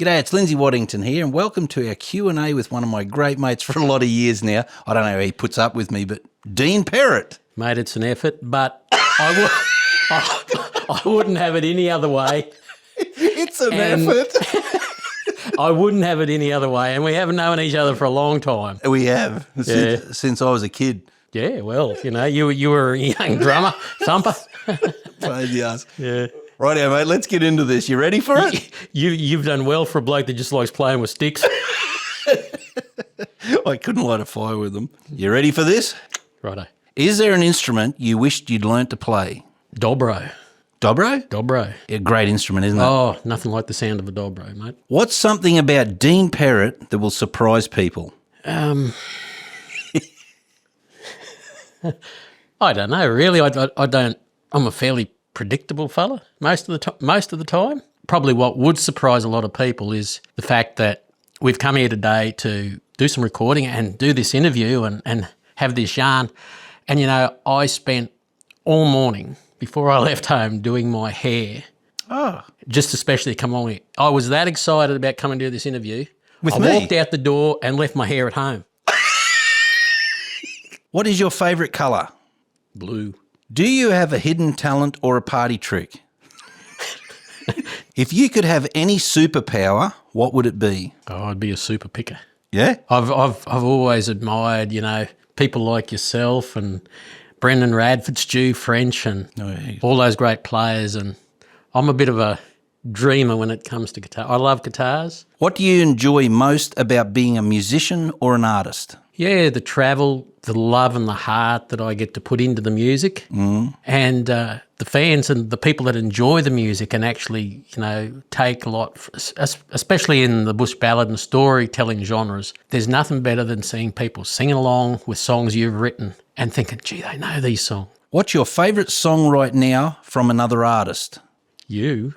G'day, it's Lindsay Waddington here, and welcome to our Q&A with one of my great mates for a lot of years now. I don't know how he puts up with me, but Dean Perrett. Mate, it's an effort, but I wouldn't have it any other way. It's an effort. I wouldn't have it any other way, and we haven't known each other for a long time. We have, since I was a kid. Yeah, well, you know, you were a young drummer, thumper. Pain the ass. Yeah. Rightio, mate, let's get into this. You ready for it? You've done well for a bloke that just likes playing with sticks. I couldn't light a fire with them. You ready for this? Righto. Is there an instrument you wished you'd learnt to play? Dobro. Dobro? Dobro. A great instrument, isn't it? Oh, nothing like the sound of a dobro, mate. What's something about Dean Perrett that will surprise people? I don't know, really. I don't. I'm a fairly predictable fella most of the time. Probably what would surprise a lot of people is the fact that we've come here today to do some recording and do this interview and have this yarn. And, you know, I spent all morning before I left home doing my hair. Oh. Just especially to come along here. I was that excited about coming to do this interview. With I me? walked out the door and left my hair at home. What is your favourite colour? Blue. Do you have a hidden talent or a party trick? If you could have any superpower, what would it be? Oh, I'd be a super picker. Yeah? I've always admired, you know, people like yourself and Brendan Radford, Stu French and all those great players, and I'm a bit of a dreamer when it comes to guitar. I love guitars. What do you enjoy most about being a musician or an artist? Yeah, the travel, the love and the heart that I get to put into the music, and the fans and the people that enjoy the music and actually, you know, take a lot, especially in the bush ballad and storytelling genres. There's nothing better than seeing people singing along with songs you've written and thinking, gee, they know these songs. What's your favourite song right now from another artist? You.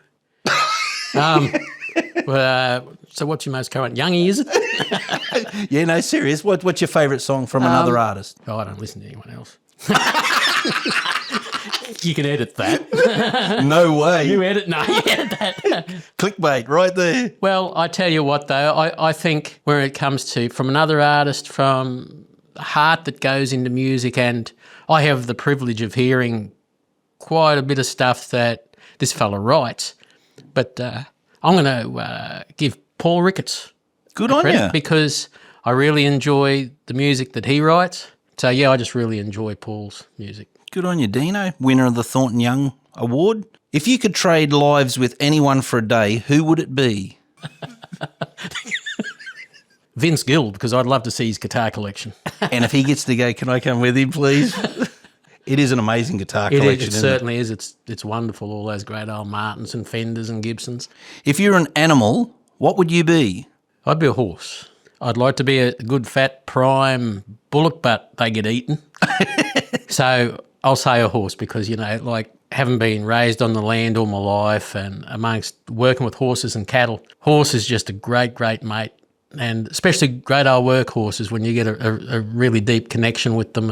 So what's your most current? Youngie, is it? Yeah, no, serious. What's your favourite song from another artist? Oh, I don't listen to anyone else. You can edit that. No way. You edit that. Clickbait right there. Well, I tell you what, though, I think when it comes to from another artist, from the heart that goes into music, and I have the privilege of hearing quite a bit of stuff that this fella writes, but I'm going to give Paul Ricketts Good on you. because I really enjoy the music that he writes. So, yeah, I just really enjoy Paul's music. Good on you, Dino, winner of the Thornton Young Award. If you could trade lives with anyone for a day, who would it be? Vince Gill, because I'd love to see his guitar collection. And if he gets to go, can I come with him, please? It is an amazing guitar collection, It certainly is. It's wonderful, all those great old Martins and Fenders and Gibsons. If you're an animal, what would you be? I'd be a horse. I'd like to be a good fat prime bullock, but they get eaten. So I'll say a horse because, you know, like having been raised on the land all my life and amongst working with horses and cattle, horse is just a great, great mate. And especially great old work horses, when you get a really deep connection with them,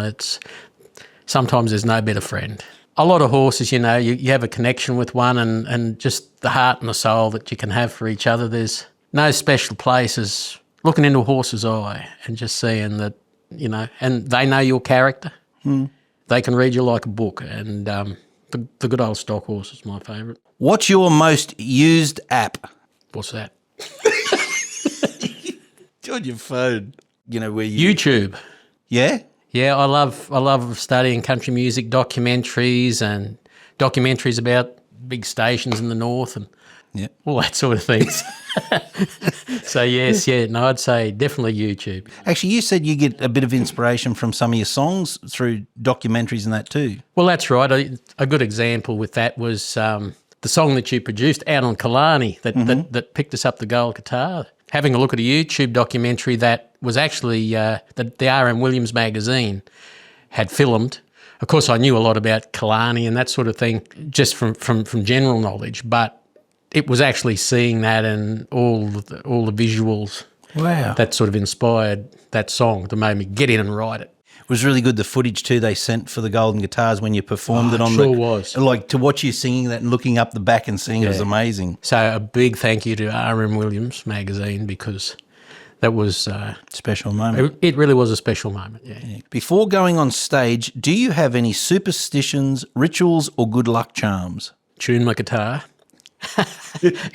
sometimes there's no better friend. A lot of horses, you know, you have a connection with one and just the heart and the soul that you can have for each other. There's no special place as looking into a horse's eye and just seeing that, you know, and they know your character. They can read you like a book, and the good old stock horse is my favourite. What's your most used app? What's that? On your phone. You know, where you... YouTube. Yeah? Yeah, I love studying country music documentaries and documentaries about big stations in the north and all that sort of things. So yes, I'd say definitely YouTube. Actually, you said you get a bit of inspiration from some of your songs through documentaries and that too. Well, that's right. A good example with that was the song that you produced, Out on Killarney, that picked us up the gold guitar. Having a look at a YouTube documentary that was actually that the R.M. Williams magazine had filmed. Of course, I knew a lot about Killarney and that sort of thing just from general knowledge, but it was actually seeing that and all the visuals Wow. that sort of inspired that song to make me get in and write it. It was really good, the footage too they sent for the Golden Guitars when you performed it on sure was. Like, to watch you singing that and looking up the back and singing it was amazing. So a big thank you to R.M. Williams magazine, because that was... Special moment. it really was a special moment, yeah. Before going on stage, do you have any superstitions, rituals or good luck charms? Tune my guitar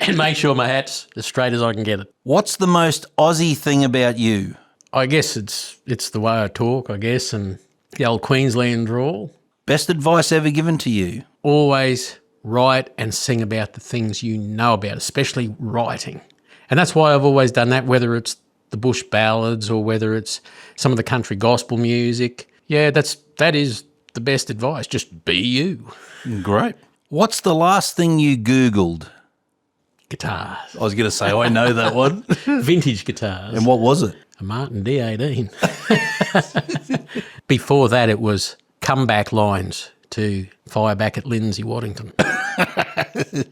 and make sure my hat's as straight as I can get it. What's the most Aussie thing about you? I guess it's the way I talk, I guess, and the old Queensland drawl. Best advice ever given to you? Always write and sing about the things you know about, especially writing. And that's why I've always done that, whether it's the bush ballads or whether it's some of the country gospel music. Yeah, that is the best advice. Just be you. Great. What's the last thing you Googled? Guitars. I was going to say, I know that one. Vintage guitars. And what was it? A Martin D18. Before that, it was comeback lines to fire back at Lindsay, Waddington.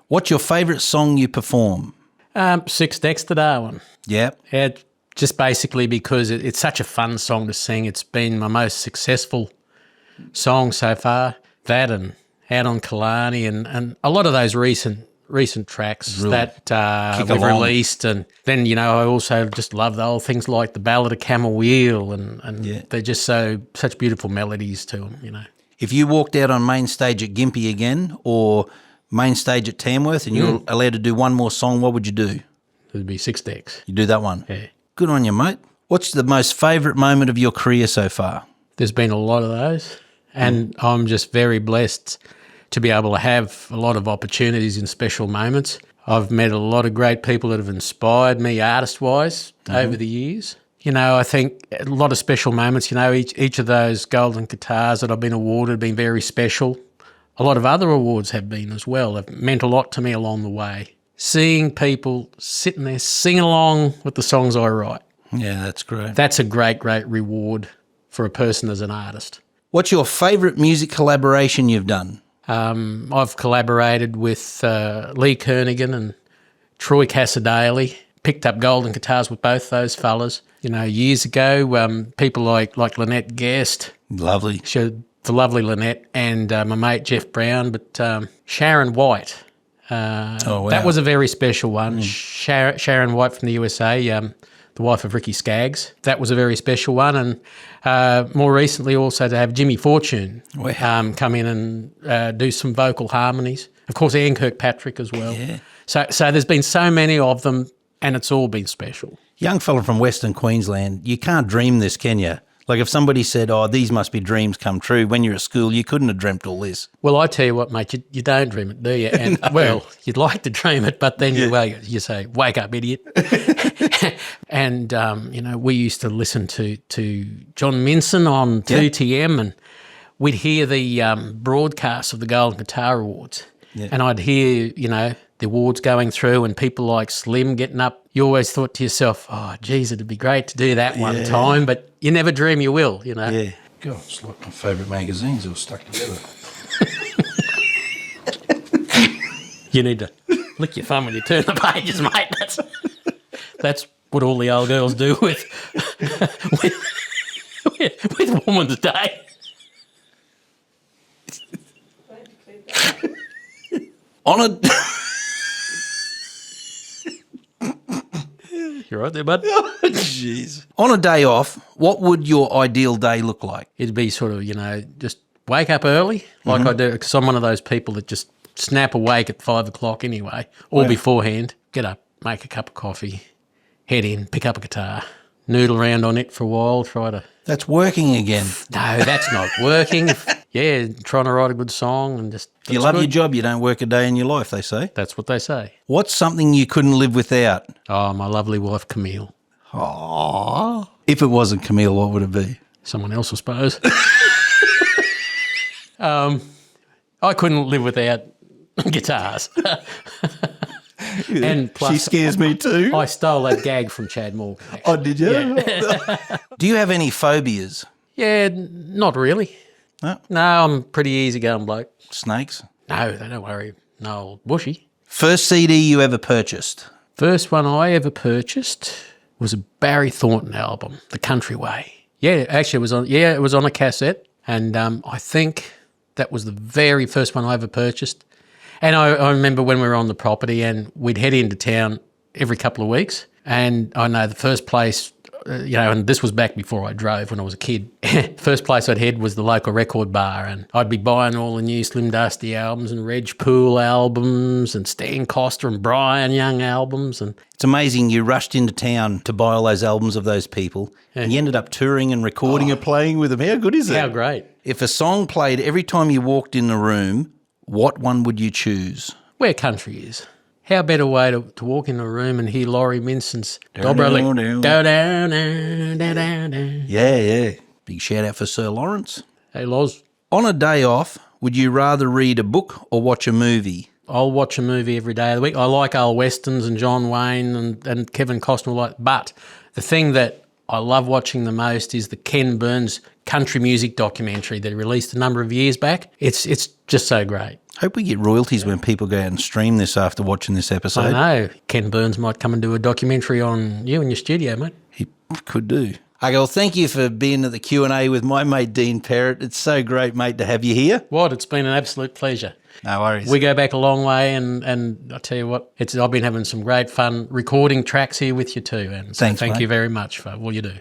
What's your favourite song you perform? Six Decks to Darwin. Yeah. Just basically because it's such a fun song to sing. It's been my most successful song so far. That and Out on Killarney and a lot of those recent tracks that we've released. And then, I also just love the old things like the Ballad of Camel Wheel and they're just such beautiful melodies to them, If you walked out on main stage at Gympie again or main stage at Tamworth and you're allowed to do one more song, what would you do? It'd be Six Decks. You do that one? Yeah. Good on you, mate. What's the most favourite moment of your career so far? There's been a lot of those, and I'm just very blessed to be able to have a lot of opportunities in special moments. I've met a lot of great people that have inspired me artist-wise over the years. I think a lot of special moments, each of those golden guitars that I've been awarded have been very special. A lot of other awards have been as well. They've meant a lot to me along the way. Seeing people sitting there singing along with the songs I write. Yeah, that's great. That's a great, great reward for a person as an artist. What's your favourite music collaboration you've done? I've collaborated with Lee Kernaghan and Troy Cassadaley, picked up golden guitars with both those fellas. Years ago, people like Lynette Guest. Lovely. The lovely Lynette and my mate Jeff Brown, but Sharon White. Wow. That was a very special one. Sharon White from the USA, the wife of Ricky Skaggs. That was a very special one. And more recently also to have Jimmy Fortune come in and do some vocal harmonies. Of course, Ian Kirkpatrick as well. Yeah. So there's been so many of them and it's all been special. Young fella from Western Queensland, you can't dream this, can you? Like if somebody said, these must be dreams come true, when you're at school, you couldn't have dreamt all this. Well, I tell you what, mate, you don't dream it, do you? And No. Well, you'd like to dream it, but then you say, wake up, idiot. And, we used to listen to John Minson on 2TM and we'd hear the broadcast of the Golden Guitar Awards. Yeah. And I'd hear, the awards going through and people like Slim getting up. You always thought to yourself, geez, it'd be great to do that one time, but you never dream you will, Yeah. God, it's like my favourite magazines all stuck together. You need to lick your thumb when you turn the pages, mate. That's what all the old girls do with Woman's Day. On a... You right there, bud? Jeez. On a day off, what would your ideal day look like? It'd be sort of, just wake up early, like I do, because I'm one of those people that just snap awake at 5 o'clock anyway, or beforehand. Get up, make a cup of coffee, head in, pick up a guitar, noodle around on it for a while, try to... That's working again. No, that's not working. Trying to write a good song and just... If you love your job, you don't work a day in your life, they say. That's what they say. What's something you couldn't live without? Oh, my lovely wife, Camille. Aww. If it wasn't Camille, what would it be? Someone else, I suppose. I couldn't live without guitars. And plus, she scares me too. I stole that gag from Chad Morgan. Actually. Oh, did you? Yeah. Do you have any phobias? Yeah, not really. No? No, I'm a pretty easygoing bloke. Snakes? No, they don't worry. No, bushy. First CD you ever purchased? First one I ever purchased was a Barry Thornton album, The Country Way. Yeah, actually, it was on. Yeah, it was on a cassette, and I think that was the very first one I ever purchased. And I remember when we were on the property, and we'd head into town every couple of weeks. And I know the first place, and this was back before I drove when I was a kid. First place I'd head was the local record bar, and I'd be buying all the new Slim Dusty albums and Reg Poole albums and Stan Coster and Brian Young albums. And It's amazing you rushed into town to buy all those albums of those people and you ended up touring and recording and playing with them. How good is it? how great. If a song played every time you walked in the room, what one would you choose? Where country is. How better way to walk in a room and hear Laurie Minson's Dobralik, go down, down, down, down. Yeah. Big shout out for Sir Lawrence. Hey, Loz, On a day off, would you rather read a book or watch a movie? I'll watch a movie every day of the week. I like old westerns and John Wayne and Kevin Costner. But the thing that I love watching the most is the Ken Burns country music documentary that he released a number of years back. It's just so great. Hope we get royalties when people go out and stream this after watching this episode. I know. Ken Burns might come and do a documentary on you in your studio, mate. He could do. Okay, well, thank you for being at the Q&A with my mate Dean Perrett. It's so great, mate, to have you here. Wad, it's been an absolute pleasure. No worries. We go back a long way, and I tell you what, I've been having some great fun recording tracks here with you too. And so Thanks, thank mate. you very much for all you do.